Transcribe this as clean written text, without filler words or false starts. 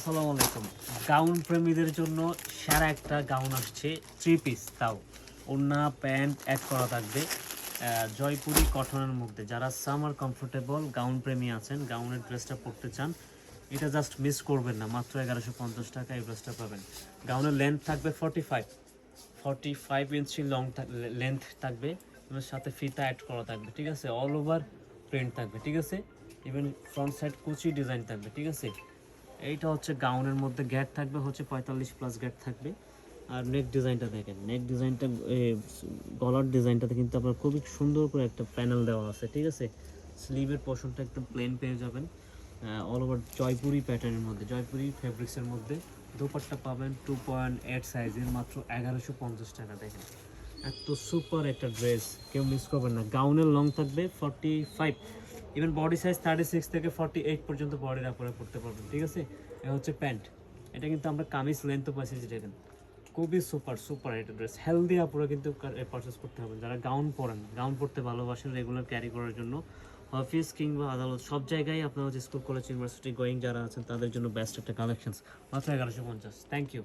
আসসালামু আলাইকুম। গাউন প্রেমীদের জন্য সেরা একটা গাউন আসছে, 3 পিস, তাও ওড়না প্যান্ট অ্যাড করা থাকবে জয়পুরি কটনের মধ্যে। যারা সামার কমফোর্টেবল গাউন প্রেমী আছেন, গাউনের ড্রেসটা পরতে চান, এটা জাস্ট মিস করবেন না। মাত্র 1150 টাকা এই ড্রেসটা পাবেন। গাউনের লেন্থ থাকবে 45 ইঞ্চি লং লেন্থ থাকবে, এবং সাথে ফিতা অ্যাড করা থাকবে, ঠিক আছে। অল ওভার প্রিন্ট থাকবে, ঠিক আছে। ইভেন ফ্রন্ট সাইড কুচি ডিজাইন থাকবে, ঠিক আছে। এইটা হচ্ছে গাউনের মধ্যে গ্যাট থাকবে হচ্ছে 45+ গ্যাট থাকবে। আর নেক ডিজাইনটা দেখেন, নেক ডিজাইনটা গলার ডিজাইনটাতে কিন্তু আপনার খুবই সুন্দর করে একটা প্যানেল দেওয়া আছে, ঠিক আছে। স্লিভের পোর্শনটা একদম প্লেন পেয়ে যাবেন, অল ওভার জয়পুরি প্যাটার্নের মধ্যে, জয়পুরি ফেব্রিক্সের মধ্যে। দোপাট্টা পাবেন 2.8 সাইজের, মাত্র 1150 টাকা। দেখেন এত সুপার একটা ড্রেস, কেউ মিস করবেন না। গাউনের লং থাকবে 45, ইভেন বডি সাইজ 36 থেকে 48 পর্যন্ত বডির আপরে পড়তে পারবেন, ঠিক আছে। এটা হচ্ছে প্যান্ট, এটা কিন্তু আমরা কামিজ লেন্থও পাইছি, দেখেন খুবই সুপার একটা ড্রেস। হেলদি আপুরা কিন্তু পারচেস করতে হবে যারা গাউন পরেন, গাউন পরতে ভালোবাসেন, রেগুলার ক্যারি করার জন্য। অফিস কিংবা আদালত সব জায়গায় আপনারা হচ্ছে স্কুল কলেজ ইউনিভার্সিটি গোয়িং যারা আছেন তাদের জন্য বেস্ট একটা কালেকশনস, মাত্র 1150। Thank you.